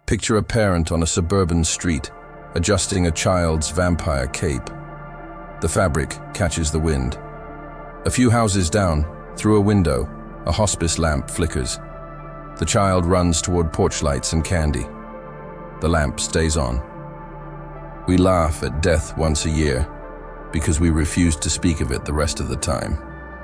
Picture a parent on a suburban street, adjusting a child's vampire cape. The fabric catches the wind. A few houses down, through a window, a hospice lamp flickers. The child runs toward porch lights and candy. The lamp stays on. We laugh at death once a year because we refuse to speak of it the rest of the time.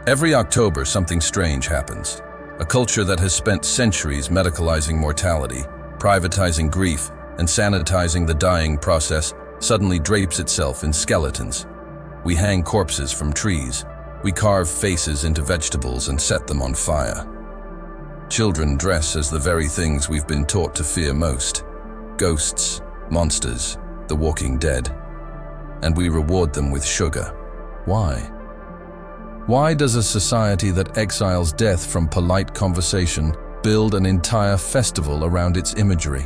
Every October, something strange happens. A culture that has spent centuries medicalizing mortality, privatizing grief, and sanitizing the dying process suddenly drapes itself in skeletons. We hang corpses from trees. We carve faces into vegetables and set them on fire. Children dress as the very things we've been taught to fear most: ghosts, monsters, the walking dead. And we reward them with sugar. Why? Why does a society that exiles death from polite conversation build an entire festival around its imagery?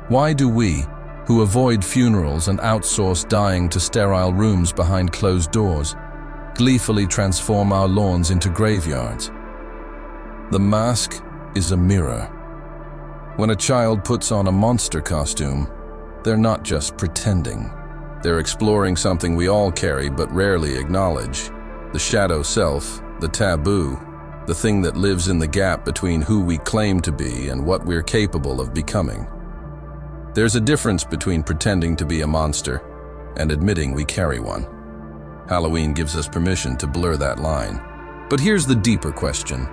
Why do we, who avoid funerals and outsource dying to sterile rooms behind closed doors, gleefully transform our lawns into graveyards? The mask is a mirror. When a child puts on a monster costume, they're not just pretending. They're exploring something we all carry but rarely acknowledge: the shadow self, the taboo, the thing that lives in the gap between who we claim to be and what we're capable of becoming. There's a difference between pretending to be a monster and admitting we carry one. Halloween gives us permission to blur that line. But here's the deeper question.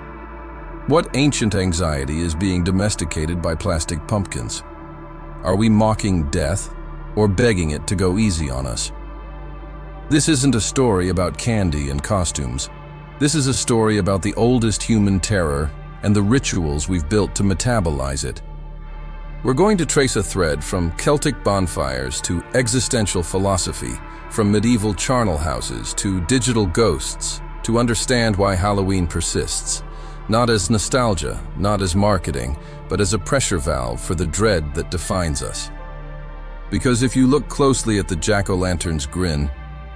What ancient anxiety is being domesticated by plastic pumpkins? Are we mocking death or begging it to go easy on us? This isn't a story about candy and costumes. This is a story about the oldest human terror and the rituals we've built to metabolize it. We're going to trace a thread from Celtic bonfires to existential philosophy, from medieval charnel houses to digital ghosts, to understand why Halloween persists. Not as nostalgia, not as marketing, but as a pressure valve for the dread that defines us. Because if you look closely at the jack-o'-lantern's grin,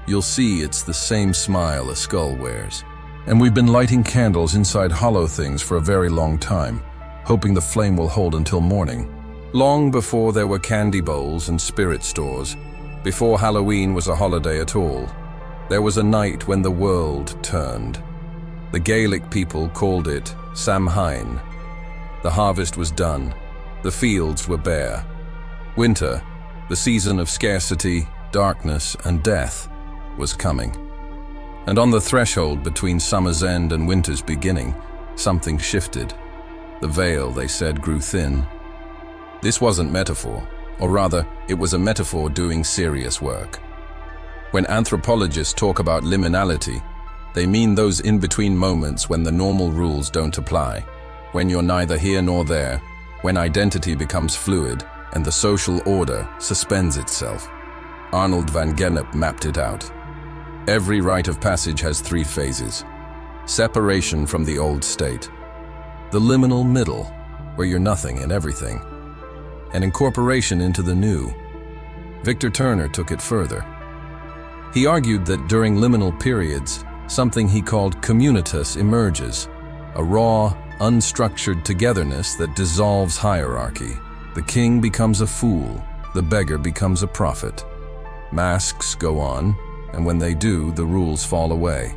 you'll see it's the same smile a skull wears. And we've been lighting candles inside hollow things for a very long time, hoping the flame will hold until morning. Long before there were candy bowls and spirit stores, before Halloween was a holiday at all, there was a night when the world turned. The Gaelic people called it Samhain. The harvest was done. The fields were bare. Winter, the season of scarcity, darkness, and death, was coming. And on the threshold between summer's end and winter's beginning, something shifted. The veil, they said, grew thin. This wasn't metaphor, or rather, it was a metaphor doing serious work. When anthropologists talk about liminality, they mean those in-between moments when the normal rules don't apply, when you're neither here nor there, when identity becomes fluid and the social order suspends itself. Arnold van Gennep mapped it out. Every rite of passage has 3 phases. Separation from the old state, the liminal middle, where you're nothing and everything, and incorporation into the new. Victor Turner took it further. He argued that during liminal periods, something he called communitas emerges, a raw, unstructured togetherness that dissolves hierarchy. The king becomes a fool, the beggar becomes a prophet. Masks go on, and when they do, the rules fall away.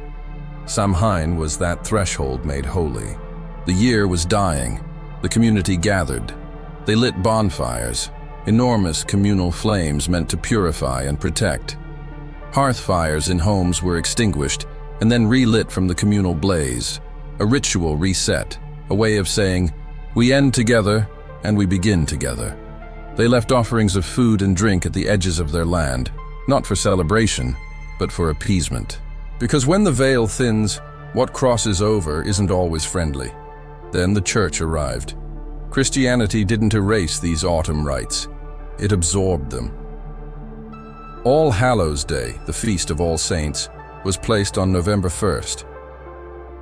Samhain was that threshold made holy. The year was dying. The community gathered. They lit bonfires, enormous communal flames meant to purify and protect. Hearth fires in homes were extinguished and then relit from the communal blaze, a ritual reset, a way of saying, we end together and we begin together. They left offerings of food and drink at the edges of their land, not for celebration, but for appeasement. Because when the veil thins, what crosses over isn't always friendly. Then the church arrived. Christianity didn't erase these autumn rites. It absorbed them. All Hallows Day, the Feast of All Saints, was placed on November 1st.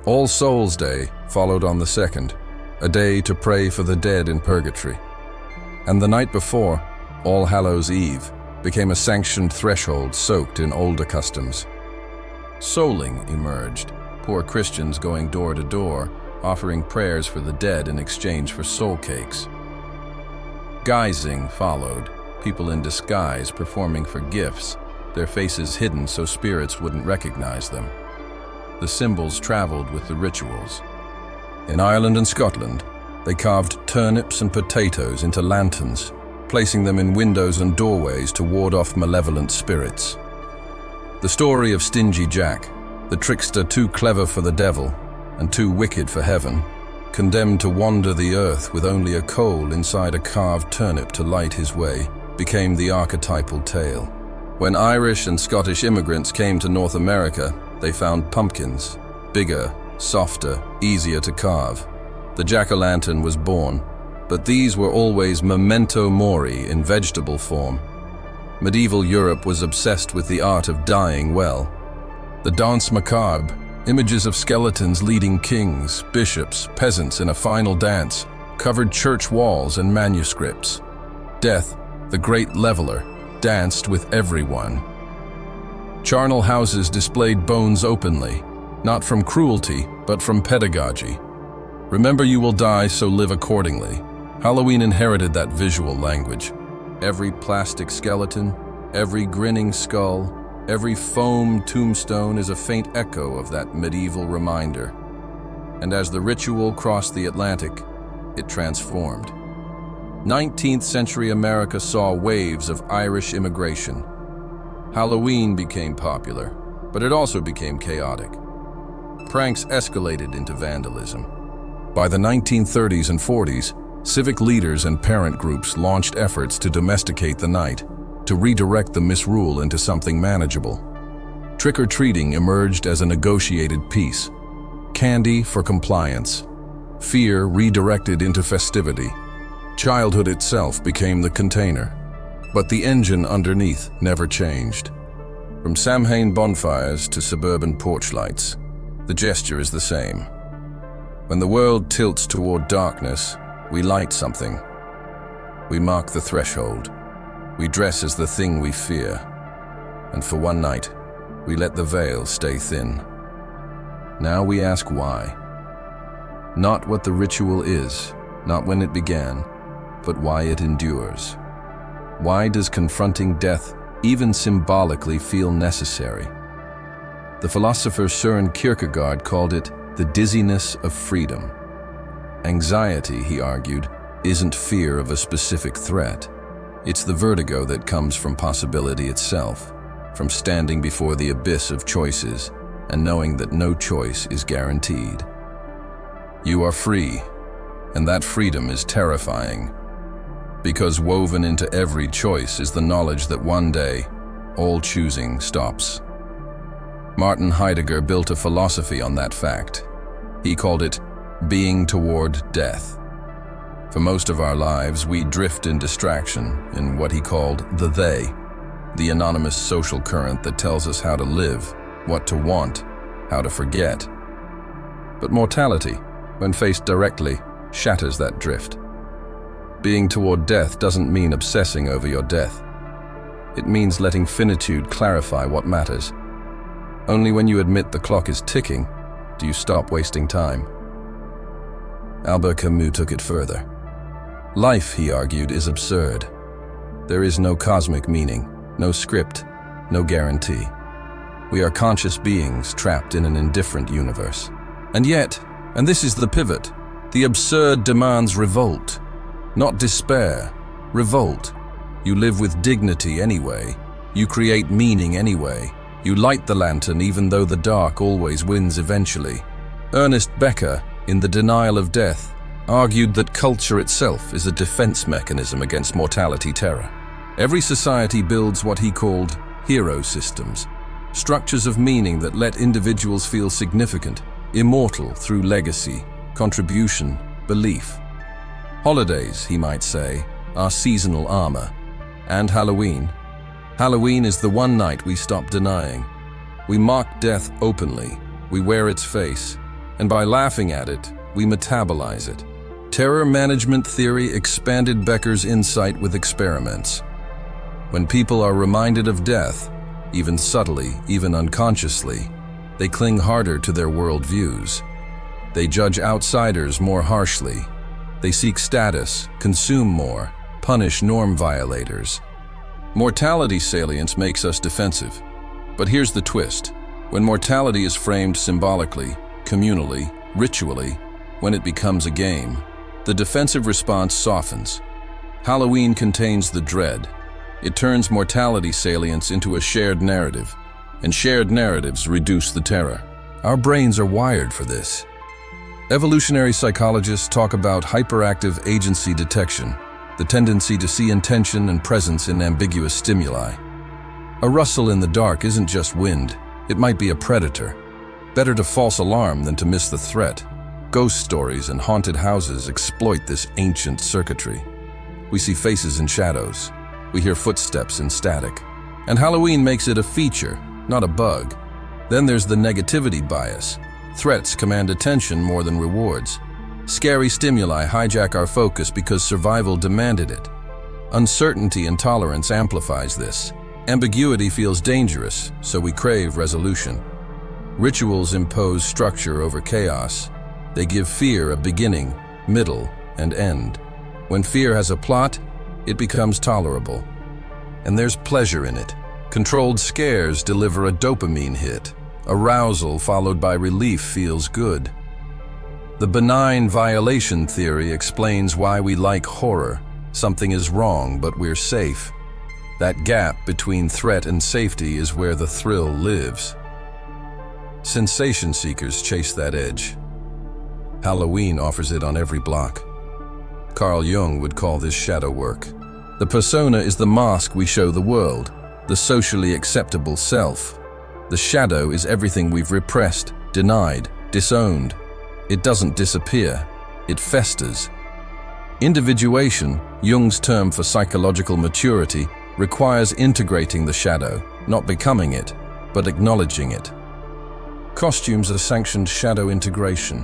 All Souls Day followed on the 2nd, a day to pray for the dead in purgatory. And the night before, All Hallows Eve, became a sanctioned threshold soaked in older customs. Souling emerged, poor Christians going door to door, offering prayers for the dead in exchange for soul cakes. Disguising followed, people in disguise performing for gifts, their faces hidden so spirits wouldn't recognize them. The symbols traveled with the rituals. In Ireland and Scotland, they carved turnips and potatoes into lanterns, placing them in windows and doorways to ward off malevolent spirits. The story of Stingy Jack, the trickster too clever for the devil and too wicked for heaven, condemned to wander the earth with only a coal inside a carved turnip to light his way, became the archetypal tale. When Irish and Scottish immigrants came to North America, they found pumpkins, bigger, softer, easier to carve. The jack-o'-lantern was born, but these were always memento mori in vegetable form. Medieval Europe was obsessed with the art of dying well. The danse macabre, images of skeletons leading kings, bishops, peasants in a final dance, covered church walls and manuscripts. Death, the great leveler, danced with everyone. Charnel houses displayed bones openly, not from cruelty, but from pedagogy. Remember you will die, so live accordingly. Halloween inherited that visual language. Every plastic skeleton, every grinning skull, every foam tombstone is a faint echo of that medieval reminder. And as the ritual crossed the Atlantic, it transformed. 19th century America saw waves of Irish immigration. Halloween became popular, but it also became chaotic. Pranks escalated into vandalism. By the 1930s and 40s, civic leaders and parent groups launched efforts to domesticate the night, to redirect the misrule into something manageable. Trick-or-treating emerged as a negotiated peace. Candy for compliance. Fear redirected into festivity. Childhood itself became the container, but the engine underneath never changed. From Samhain bonfires to suburban porch lights, the gesture is the same. When the world tilts toward darkness, we light something. We mark the threshold. We dress as the thing we fear. And for one night, we let the veil stay thin. Now we ask why. Not what the ritual is, not when it began, but why it endures. Why does confronting death even symbolically feel necessary? The philosopher Søren Kierkegaard called it the dizziness of freedom. Anxiety, he argued, isn't fear of a specific threat. It's the vertigo that comes from possibility itself, from standing before the abyss of choices and knowing that no choice is guaranteed. You are free, and that freedom is terrifying, because woven into every choice is the knowledge that one day, all choosing stops. Martin Heidegger built a philosophy on that fact. He called it being toward death. For most of our lives, we drift in distraction in what he called the they, the anonymous social current that tells us how to live, what to want, how to forget. But mortality, when faced directly, shatters that drift. Being toward death doesn't mean obsessing over your death. It means letting finitude clarify what matters. Only when you admit the clock is ticking do you stop wasting time. Albert Camus took it further. Life, he argued, is absurd. There is no cosmic meaning, no script, no guarantee. We are conscious beings trapped in an indifferent universe. And yet, and this is the pivot, the absurd demands revolt. Not despair, revolt. You live with dignity anyway. You create meaning anyway. You light the lantern even though the dark always wins eventually. Ernest Becker, in The Denial of Death, argued that culture itself is a defense mechanism against mortality terror. Every society builds what he called hero systems, structures of meaning that let individuals feel significant, immortal through legacy, contribution, belief. Holidays, he might say, are seasonal armor. And Halloween. Halloween is the one night we stop denying. We mock death openly, we wear its face, and by laughing at it, we metabolize it. Terror management theory expanded Becker's insight with experiments. When people are reminded of death, even subtly, even unconsciously, they cling harder to their worldviews. They judge outsiders more harshly. They seek status, consume more, punish norm violators. Mortality salience makes us defensive. But here's the twist. When mortality is framed symbolically, communally, ritually, when it becomes a game, the defensive response softens. Halloween contains the dread. It turns mortality salience into a shared narrative, and shared narratives reduce the terror. Our brains are wired for this. Evolutionary psychologists talk about hyperactive agency detection, the tendency to see intention and presence in ambiguous stimuli. A rustle in the dark isn't just wind, it might be a predator. Better to false alarm than to miss the threat. Ghost stories and haunted houses exploit this ancient circuitry. We see faces in shadows. We hear footsteps in static. And Halloween makes it a feature, not a bug. Then there's the negativity bias. Threats command attention more than rewards. Scary stimuli hijack our focus because survival demanded it. Uncertainty and tolerance amplifies this. Ambiguity feels dangerous, so we crave resolution. Rituals impose structure over chaos. They give fear a beginning, middle, and end. When fear has a plot, it becomes tolerable. And there's pleasure in it. Controlled scares deliver a dopamine hit. Arousal followed by relief feels good. The benign violation theory explains why we like horror. Something is wrong, but we're safe. That gap between threat and safety is where the thrill lives. Sensation seekers chase that edge. Halloween offers it on every block. Carl Jung would call this shadow work. The persona is the mask we show the world, the socially acceptable self. The shadow is everything we've repressed, denied, disowned. It doesn't disappear, it festers. Individuation, Jung's term for psychological maturity, requires integrating the shadow, not becoming it, but acknowledging it. Costumes are sanctioned shadow integration.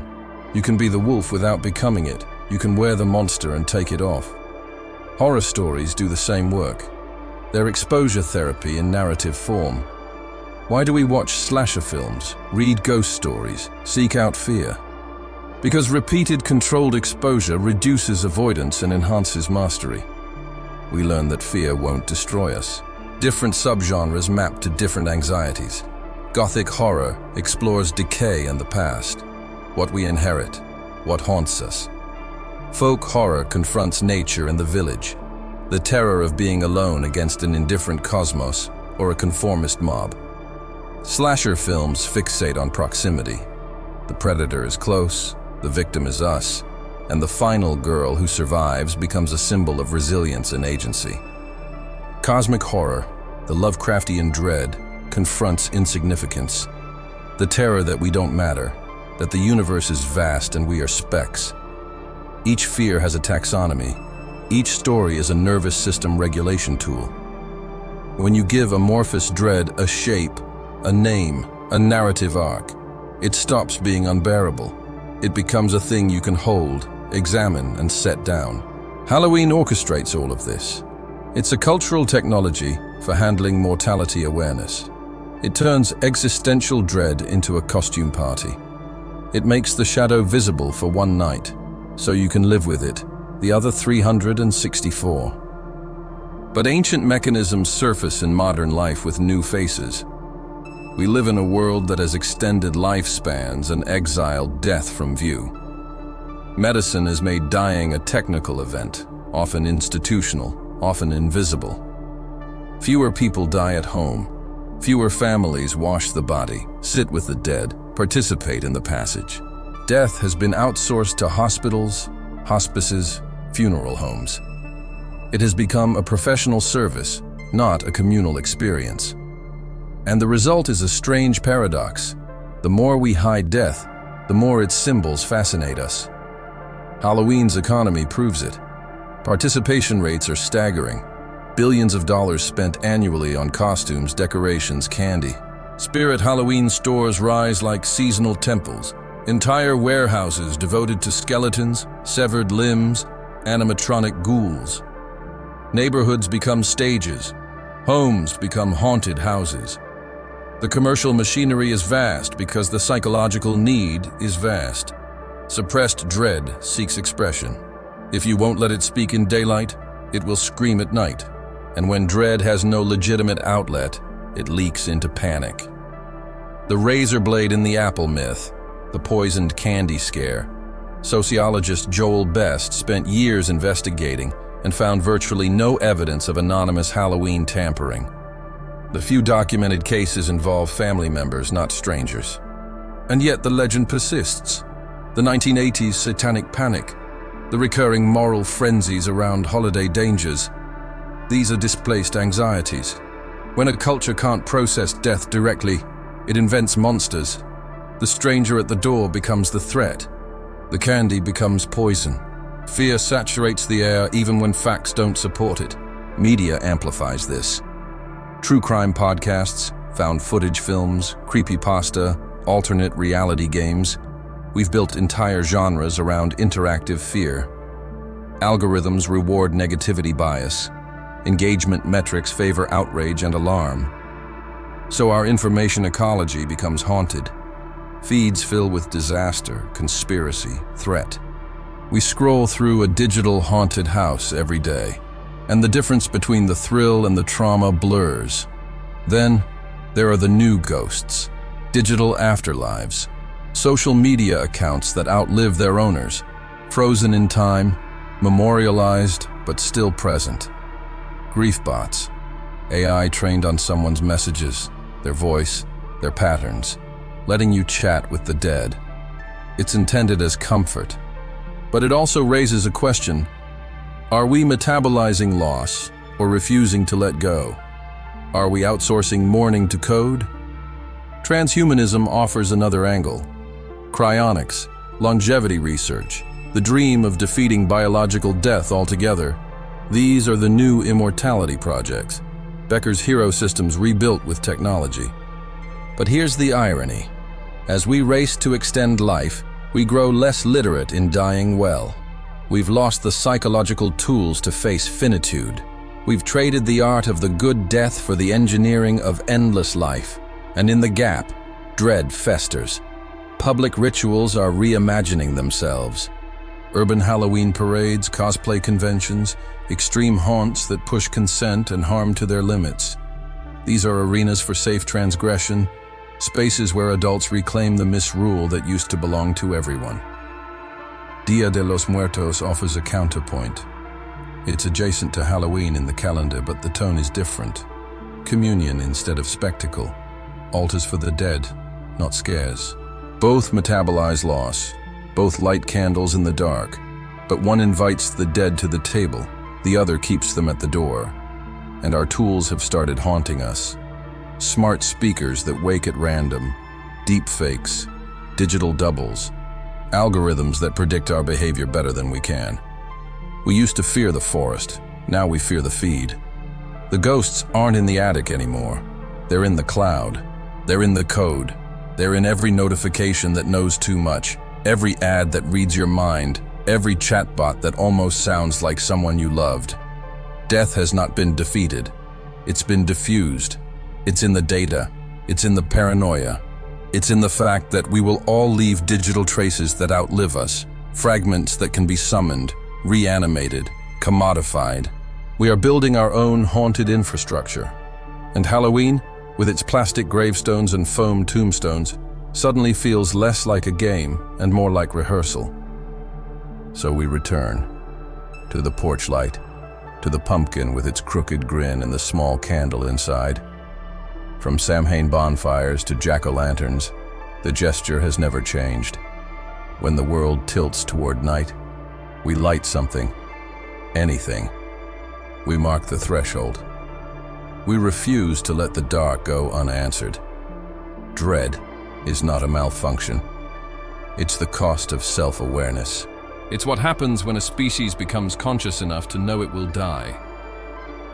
You can be the wolf without becoming it. You can wear the monster and take it off. Horror stories do the same work. They're exposure therapy in narrative form. Why do we watch slasher films, read ghost stories, seek out fear? Because repeated controlled exposure reduces avoidance and enhances mastery. We learn that fear won't destroy us. Different subgenres map to different anxieties. Gothic horror explores decay and the past, what we inherit, what haunts us. Folk horror confronts nature and the village, the terror of being alone against an indifferent cosmos or a conformist mob. Slasher films fixate on proximity. The predator is close, the victim is us, and the final girl who survives becomes a symbol of resilience and agency. Cosmic horror, the Lovecraftian dread, confronts insignificance, the terror that we don't matter, that the universe is vast and we are specks. Each fear has a taxonomy. Each story is a nervous system regulation tool. When you give amorphous dread a shape, a name, a narrative arc, it stops being unbearable. It becomes a thing you can hold, examine, and set down. Halloween orchestrates all of this. It's a cultural technology for handling mortality awareness. It turns existential dread into a costume party. It makes the shadow visible for one night, so you can live with it, the other 364. But ancient mechanisms surface in modern life with new faces. We live in a world that has extended lifespans and exiled death from view. Medicine has made dying a technical event, often institutional, often invisible. Fewer people die at home. Fewer families wash the body, sit with the dead, participate in the passage. Death has been outsourced to hospitals, hospices, funeral homes. It has become a professional service, not a communal experience. And the result is a strange paradox. The more we hide death, the more its symbols fascinate us. Halloween's economy proves it. Participation rates are staggering. Billions of dollars spent annually on costumes, decorations, candy. Spirit Halloween stores rise like seasonal temples. Entire warehouses devoted to skeletons, severed limbs, animatronic ghouls. Neighborhoods become stages. Homes become haunted houses. The commercial machinery is vast because the psychological need is vast. Suppressed dread seeks expression. If you won't let it speak in daylight, it will scream at night. And when dread has no legitimate outlet, it leaks into panic. The razor blade in the apple myth, the poisoned candy scare. Sociologist Joel Best spent years investigating and found virtually no evidence of anonymous Halloween tampering. The few documented cases involve family members, not strangers. And yet the legend persists. The 1980s satanic panic, the recurring moral frenzies around holiday dangers. These are displaced anxieties. When a culture can't process death directly, it invents monsters. The stranger at the door becomes the threat. The candy becomes poison. Fear saturates the air even when facts don't support it. Media amplifies this. True crime podcasts, found footage films, creepypasta, alternate reality games. We've built entire genres around interactive fear. Algorithms reward negativity bias. Engagement metrics favor outrage and alarm. So our information ecology becomes haunted. Feeds fill with disaster, conspiracy, threat. We scroll through a digital haunted house every day, and the difference between the thrill and the trauma blurs. Then, there are the new ghosts, digital afterlives, social media accounts that outlive their owners, frozen in time, memorialized but still present. Grief bots, AI trained on someone's messages, their voice, their patterns, letting you chat with the dead. It's intended as comfort, but it also raises a question. Are we metabolizing loss or refusing to let go? Are we outsourcing mourning to code? Transhumanism offers another angle. Cryonics, longevity research, the dream of defeating biological death altogether. These are the new immortality projects. Becker's hero systems rebuilt with technology. But here's the irony. As we race to extend life, we grow less literate in dying well. We've lost the psychological tools to face finitude. We've traded the art of the good death for the engineering of endless life. And in the gap, dread festers. Public rituals are reimagining themselves. Urban Halloween parades, cosplay conventions, extreme haunts that push consent and harm to their limits. These are arenas for safe transgression, spaces where adults reclaim the misrule that used to belong to everyone. Dia de los Muertos offers a counterpoint. It's adjacent to Halloween in the calendar, but the tone is different. Communion instead of spectacle. Altars for the dead, not scares. Both metabolize loss. Both light candles in the dark, but one invites the dead to the table, the other keeps them at the door. And our tools have started haunting us. Smart speakers that wake at random, deep fakes, digital doubles, algorithms that predict our behavior better than we can. We used to fear the forest, now we fear the feed. The ghosts aren't in the attic anymore. They're in the cloud. They're in the code. They're in every notification that knows too much. Every ad that reads your mind, every chatbot that almost sounds like someone you loved. Death has not been defeated. It's been diffused. It's in the data. It's in the paranoia. It's in the fact that we will all leave digital traces that outlive us, fragments that can be summoned, reanimated, commodified. We are building our own haunted infrastructure. And Halloween, with its plastic gravestones and foam tombstones, suddenly feels less like a game and more like rehearsal. So we return to the porch light, to the pumpkin with its crooked grin and the small candle inside. From Samhain bonfires to jack-o'-lanterns, the gesture has never changed. When the world tilts toward night, we light something, anything. We mark the threshold. We refuse to let the dark go unanswered. Dread is not a malfunction. It's the cost of self-awareness. It's what happens when a species becomes conscious enough to know it will die.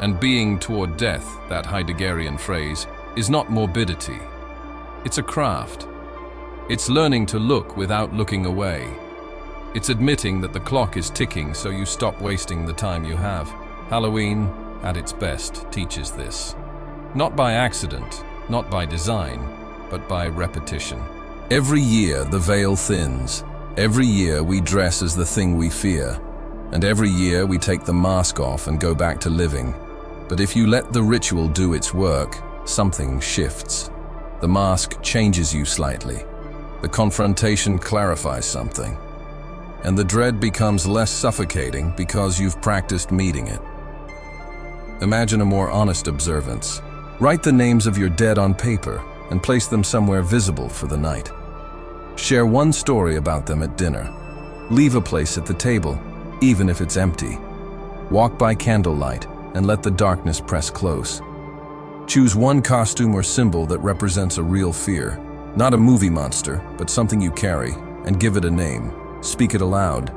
And being toward death, that Heideggerian phrase, is not morbidity. It's a craft. It's learning to look without looking away. It's admitting that the clock is ticking so you stop wasting the time you have. Halloween, at its best, teaches this. Not by accident, not by design, but by repetition. Every year the veil thins. Every year we dress as the thing we fear. And every year we take the mask off and go back to living. But if you let the ritual do its work, something shifts. The mask changes you slightly. The confrontation clarifies something. And the dread becomes less suffocating because you've practiced meeting it. Imagine a more honest observance. Write the names of your dead on paper and place them somewhere visible for the night. Share one story about them at dinner. Leave a place at the table, even if it's empty. Walk by candlelight and let the darkness press close. Choose one costume or symbol that represents a real fear, not a movie monster, but something you carry, and give it a name. Speak it aloud,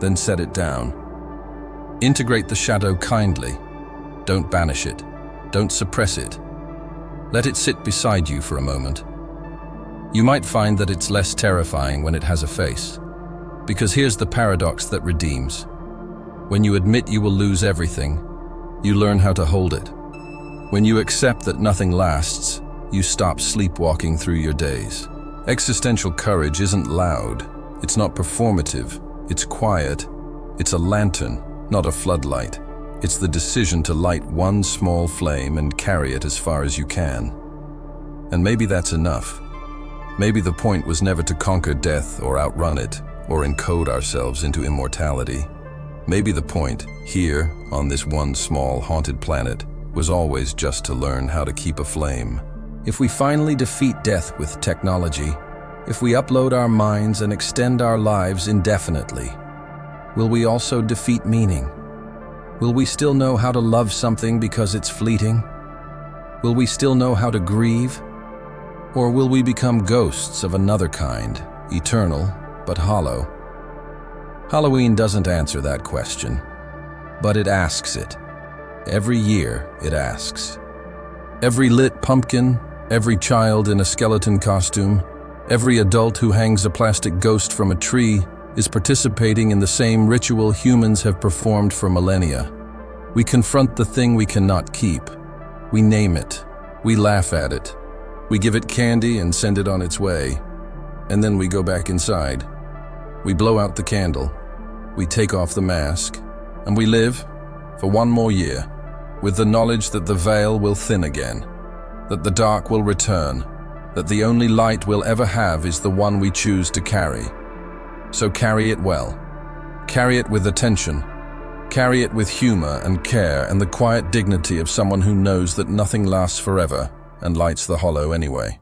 then set it down. Integrate the shadow kindly. Don't banish it. Don't suppress it. Let it sit beside you for a moment. You might find that it's less terrifying when it has a face. Because here's the paradox that redeems. When you admit you will lose everything, you learn how to hold it. When you accept that nothing lasts, you stop sleepwalking through your days. Existential courage isn't loud. It's not performative. It's quiet. It's a lantern, not a floodlight. It's the decision to light one small flame and carry it as far as you can. And maybe that's enough. Maybe the point was never to conquer death or outrun it, or encode ourselves into immortality. Maybe the point, here, on this one small haunted planet, was always just to learn how to keep a flame. If we finally defeat death with technology, if we upload our minds and extend our lives indefinitely, will we also defeat meaning? Will we still know how to love something because it's fleeting? Will we still know how to grieve? Or will we become ghosts of another kind, eternal but hollow? Halloween doesn't answer that question, but it asks it. Every year it asks. Every lit pumpkin, every child in a skeleton costume, every adult who hangs a plastic ghost from a tree is participating in the same ritual humans have performed for millennia. We confront the thing we cannot keep. We name it. We laugh at it. We give it candy and send it on its way. And then we go back inside. We blow out the candle. We take off the mask. And we live for one more year with the knowledge that the veil will thin again, that the dark will return, that the only light we'll ever have is the one we choose to carry. So carry it well. Carry it with attention. Carry it with humor and care and the quiet dignity of someone who knows that nothing lasts forever and lights the hollow anyway.